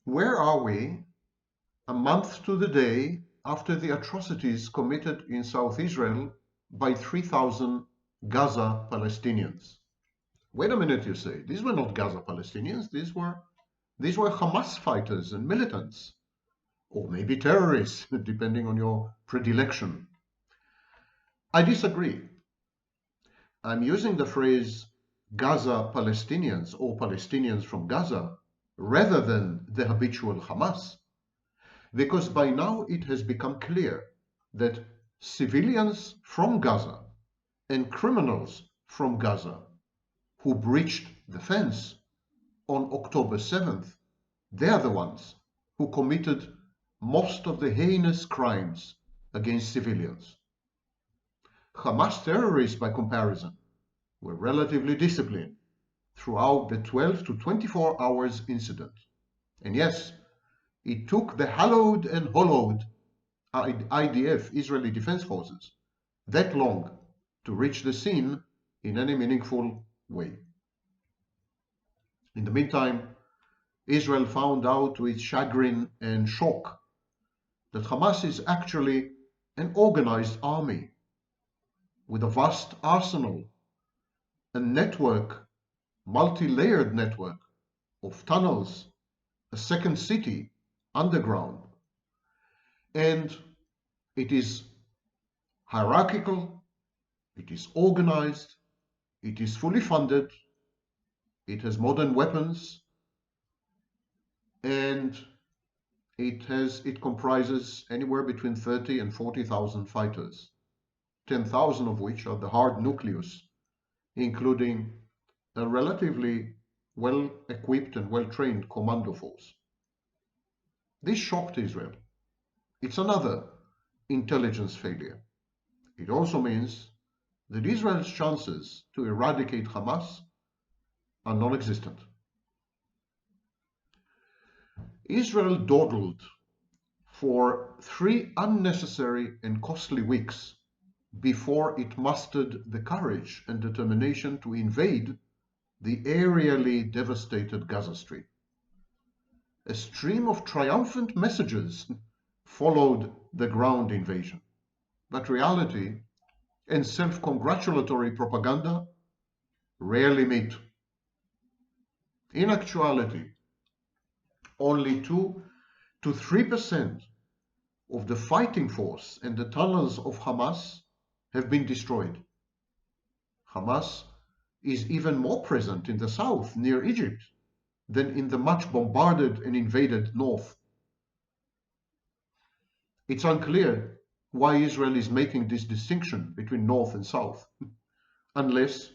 Where are we a month to the day after the atrocities committed in South Israel by 3,000 Gaza Palestinians? Wait a minute, you say. These were not Gaza Palestinians. These were Hamas fighters and militants, or maybe terrorists, depending on your predilection. I disagree. I'm using the phrase Gaza Palestinians or Palestinians from Gaza rather than the habitual Hamas, because by now it has become clear that civilians from Gaza and criminals from Gaza who breached the fence on October 7th, they are the ones who committed most of the heinous crimes against civilians. Hamas terrorists, by comparison, were relatively disciplined throughout the 12 to 24 hours incident. And yes, it took the hallowed and hollowed IDF, Israeli Defense Forces, that long to reach the scene in any meaningful way. In the meantime, Israel found out to its chagrin and shock that Hamas is actually an organized army with a vast arsenal, a network, multi-layered network of tunnels, a second city underground. And it is hierarchical, it is organized, it is fully funded, it has modern weapons, and it comprises anywhere between 30 and 40,000 fighters, 10,000 of which are the hard nucleus, including a relatively well-equipped and well-trained commando force. This shocked Israel. It's another intelligence failure. It also means that Israel's chances to eradicate Hamas are non-existent. Israel dawdled for 3 unnecessary and costly weeks before it mustered the courage and determination to invade the aerially devastated Gaza Strip. A stream of triumphant messages followed the ground invasion, but reality and self-congratulatory propaganda rarely meet. In actuality, only 2 to 3% of the fighting force and the tunnels of Hamas have been destroyed. Hamas is even more present in the south, near Egypt, than in the much bombarded and invaded north. It's unclear why Israel is making this distinction between north and south, unless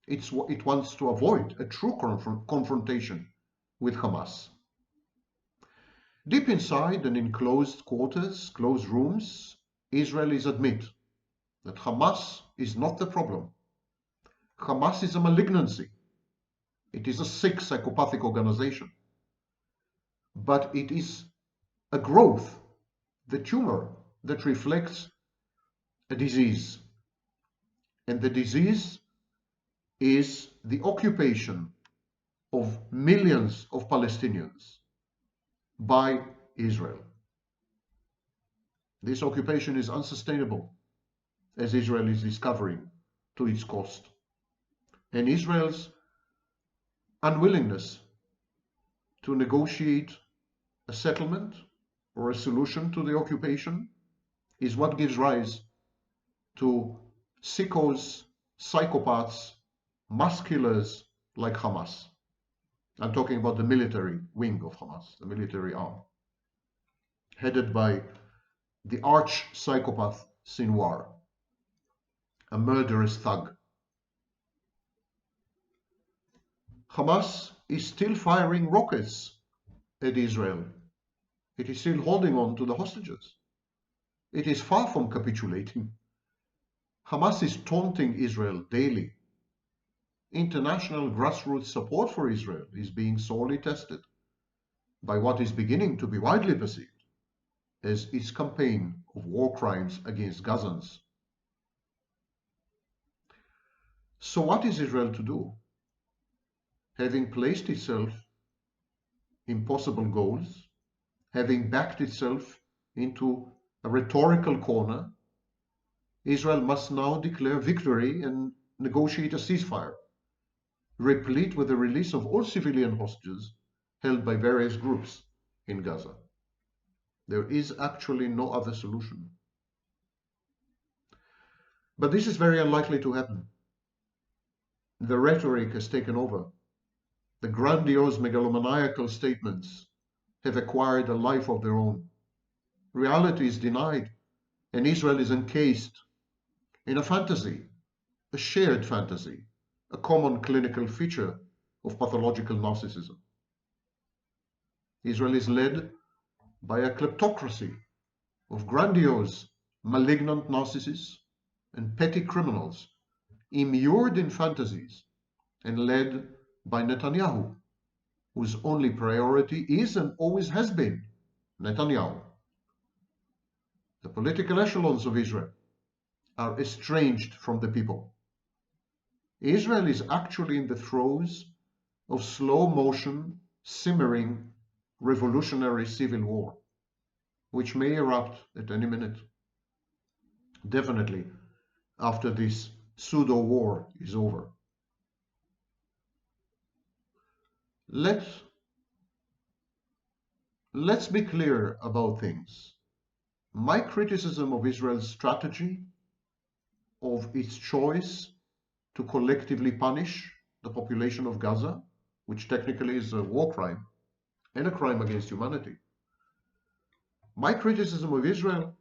it wants to avoid a true confrontation with Hamas. Deep inside and in closed quarters, closed rooms, Israelis admit that Hamas is not the problem. Hamas is a malignancy. It is a sick, psychopathic organization. But it is a growth, the tumor that reflects a disease. And the disease is the occupation of millions of Palestinians by Israel. This occupation is unsustainable, as Israel is discovering to its cost. And Israel's unwillingness to negotiate a settlement or a solution to the occupation is what gives rise to sickos, psychopaths, mass killers like Hamas. I'm talking about the military wing of Hamas, the military arm, headed by the arch psychopath Sinwar, a murderous thug. Hamas is still firing rockets at Israel. It is still holding on to the hostages. It is far from capitulating. Hamas is taunting Israel daily. International grassroots support for Israel is being sorely tested by what is beginning to be widely perceived as its campaign of war crimes against Gazans. So what is Israel to do? Having placed itself impossible goals, having backed itself into a rhetorical corner, Israel must now declare victory and negotiate a ceasefire, replete with the release of all civilian hostages held by various groups in Gaza. There is actually no other solution. But this is very unlikely to happen. The rhetoric has taken over. The grandiose megalomaniacal statements have acquired a life of their own. Reality is denied, and Israel is encased in a fantasy, a shared fantasy, a common clinical feature of pathological narcissism. Israel is led by a kleptocracy of grandiose, malignant narcissists and petty criminals, immured in fantasies and led by Netanyahu, whose only priority is and always has been Netanyahu. The political echelons of Israel are estranged from the people. Israel is actually in the throes of slow motion, simmering revolutionary civil war, which may erupt at any minute. Definitely after this pseudo war is over. Let's be clear about things. My criticism of Israel's strategy, of its choice to collectively punish the population of Gaza, which technically is a war crime and a crime against humanity. My criticism of Israel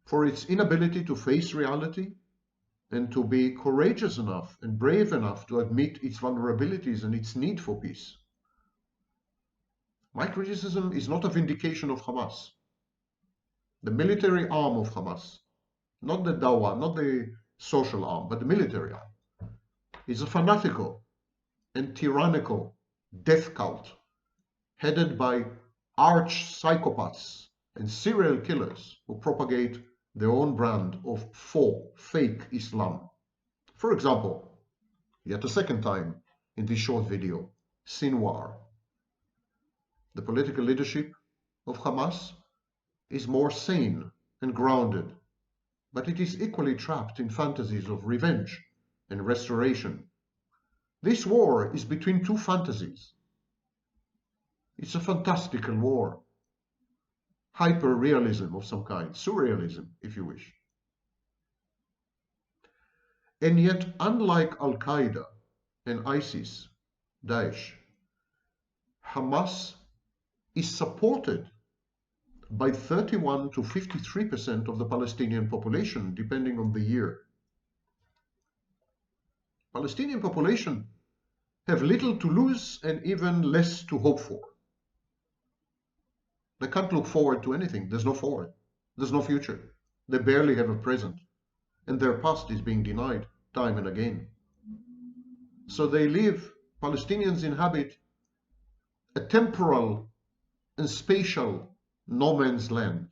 for its inability to face reality and to be courageous enough and brave enough to admit its vulnerabilities and its need for peace. My criticism is not a vindication of Hamas, the military arm of Hamas, not the Dawa, not the social arm, but the military arm, is a fanatical and tyrannical death cult headed by arch psychopaths and serial killers who propagate their own brand of fake Islam. For example, yet a second time in this short video, Sinwar. The political leadership of Hamas is more sane and grounded, but it is equally trapped in fantasies of revenge and restoration. This war is between two fantasies. It's a fantastical war, hyper-realism of some kind, surrealism, if you wish. And yet, unlike Al-Qaeda and ISIS, Daesh, Hamas is supported by 31 to 53% of the Palestinian population, depending on the year. Palestinian population have little to lose and even less to hope for. They can't look forward to anything. There's no forward. There's no future. They barely have a present. And their past is being denied time and again. So they live, Palestinians inhabit a temporal and spatial no man's land.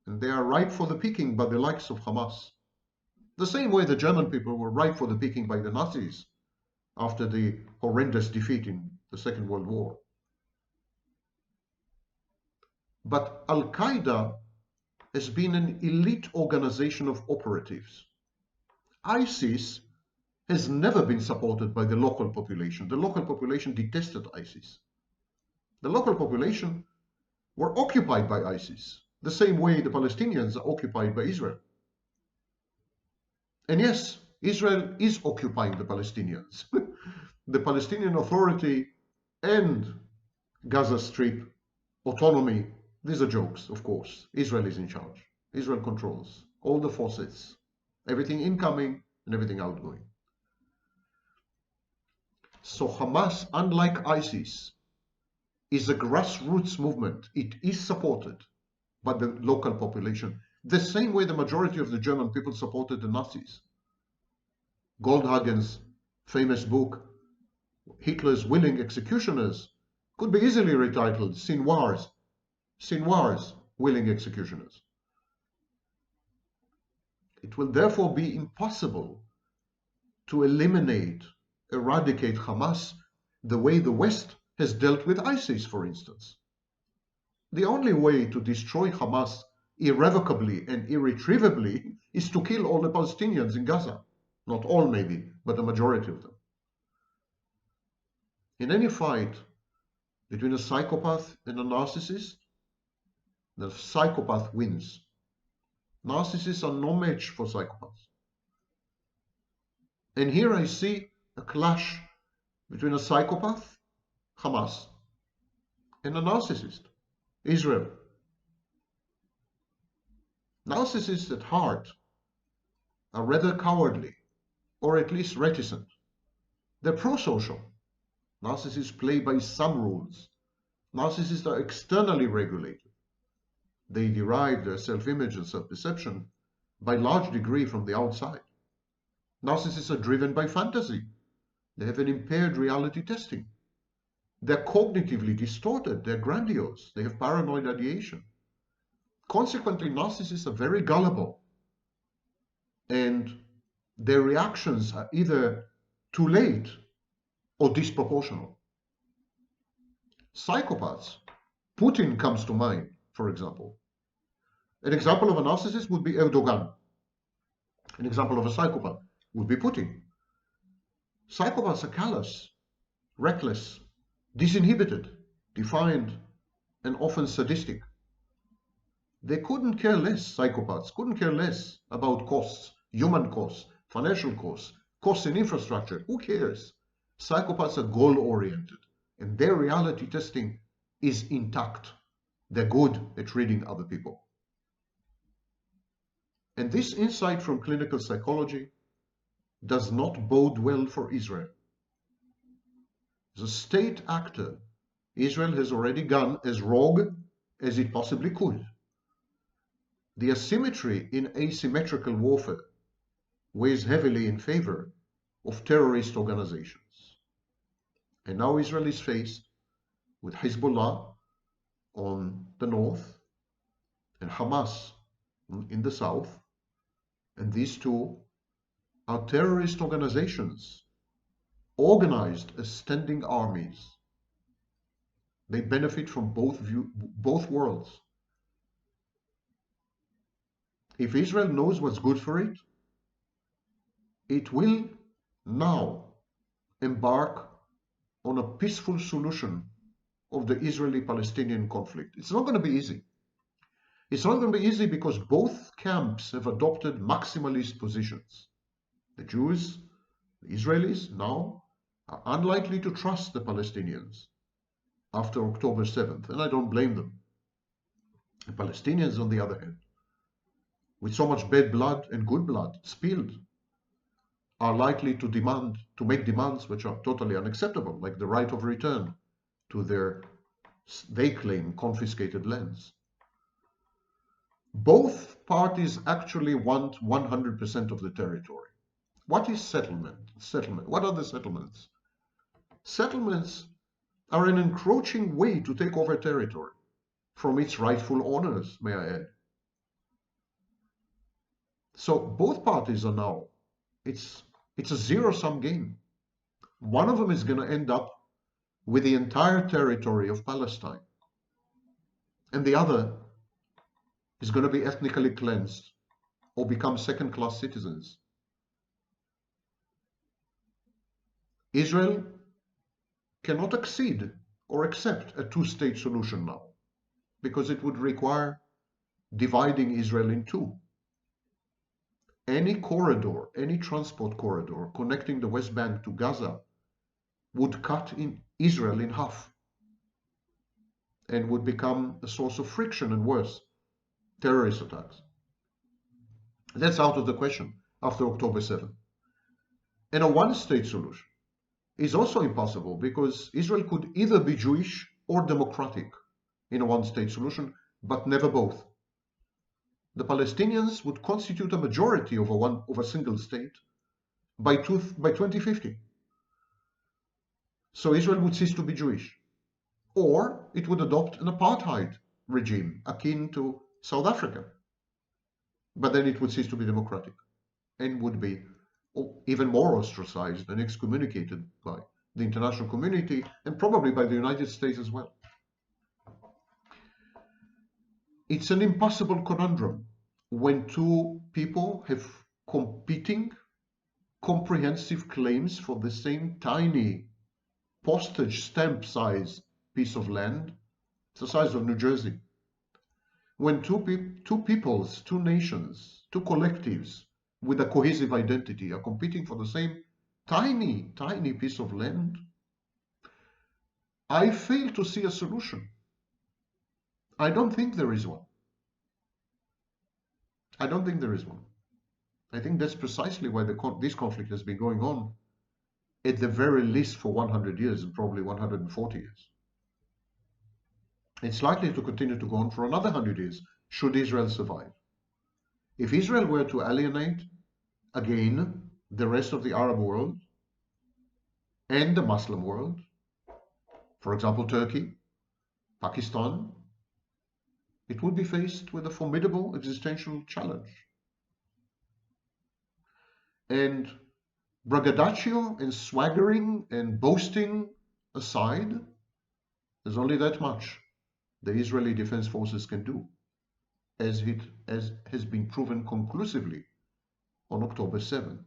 And they are ripe for the picking by the likes of Hamas. The same way the German people were ripe for the picking by the Nazis after the horrendous defeat in the Second World War. But Al-Qaeda has been an elite organization of operatives. ISIS has never been supported by the local population. The local population detested ISIS. The local population were occupied by ISIS, the same way the Palestinians are occupied by Israel. And yes, Israel is occupying the Palestinians. The Palestinian Authority and Gaza Strip autonomy, these are jokes, of course. Israel is in charge. Israel controls all the faucets, everything incoming and everything outgoing. So Hamas, unlike ISIS, is a grassroots movement. It is supported by the local population, the same way the majority of the German people supported the Nazis. Goldhagen's famous book, Hitler's Willing Executioners, could be easily retitled Sinwar's Willing Executioners. It will therefore be impossible to eradicate Hamas the way the West has dealt with ISIS, for instance. The only way to destroy Hamas irrevocably and irretrievably is to kill all the Palestinians in Gaza. Not all, maybe, but the majority of them. In any fight between a psychopath and a narcissist, the psychopath wins. Narcissists are no match for psychopaths. And here I see a clash between a psychopath, Hamas, and a narcissist, Israel. Narcissists at heart are rather cowardly, or at least reticent. They're pro-social. Narcissists play by some rules. Narcissists are externally regulated. They derive their self-image and self-perception by large degree from the outside. Narcissists are driven by fantasy. They have an impaired reality testing. They're cognitively distorted. They're grandiose. They have paranoid ideation. Consequently, narcissists are very gullible. And their reactions are either too late or disproportional. Psychopaths, Putin comes to mind, for example. An example of a narcissist would be Erdogan. An example of a psychopath would be Putin. Psychopaths are callous, reckless, disinhibited, defiant, and often sadistic. They couldn't care less, psychopaths couldn't care less about costs, human costs, financial costs, costs in infrastructure. Who cares? Psychopaths are goal-oriented, and their reality testing is intact. They're good at reading other people. And this insight from clinical psychology does not bode well for Israel. As a state actor, Israel has already gone as rogue as it possibly could. The asymmetry in asymmetrical warfare weighs heavily in favor of terrorist organizations. And now Israel is faced with Hezbollah on the north and Hamas in the south, and these two are terrorist organizations organized as standing armies. They benefit from both worlds. If Israel knows what's good for it, it will now embark on a peaceful solution of the Israeli-Palestinian conflict. It's not going to be easy. It's not going to be easy because both camps have adopted maximalist positions. The Jews, the Israelis now are unlikely to trust the Palestinians after October 7th, and I don't blame them. The Palestinians, on the other hand, with so much bad blood and good blood spilled, are likely to make demands which are totally unacceptable, like the right of return to their, they claim, confiscated lands. Both parties actually want 100% of the territory. What is settlement? What are the settlements? Settlements are an encroaching way to take over territory from its rightful owners, may I add. So both parties are now, it's a zero-sum game. One of them is going to end up with the entire territory of Palestine, and the other is going to be ethnically cleansed or become second-class citizens. Israel cannot accede or accept a two-state solution now, because it would require dividing Israel in two. Any corridor, any transport corridor connecting the West Bank to Gaza would cut in Israel in half and would become a source of friction and worse, terrorist attacks. That's out of the question after October 7th. And a one-state solution is also impossible because Israel could either be Jewish or democratic in a one-state solution, but never both. The Palestinians would constitute a majority of a single state by 2050. So Israel would cease to be Jewish, or it would adopt an apartheid regime akin to South Africa. But then it would cease to be democratic and would be even more ostracized and excommunicated by the international community, and probably by the United States as well. It's an impossible conundrum when two people have competing, comprehensive claims for the same tiny postage stamp size piece of land. It's the size of New Jersey. When two peoples, two nations, two collectives with a cohesive identity are competing for the same tiny, tiny piece of land, I fail to see a solution. I don't think there is one. I don't think there is one. I think that's precisely why this conflict has been going on at the very least for 100 years and probably 140 years. It's likely to continue to go on for another 100 years should Israel survive. If Israel were to alienate again the rest of the Arab world and the Muslim world, for example Turkey, Pakistan, it would be faced with a formidable existential challenge. And braggadocio and swaggering and boasting aside, there's only that much the Israeli Defense Forces can do, as has been proven conclusively on October 7.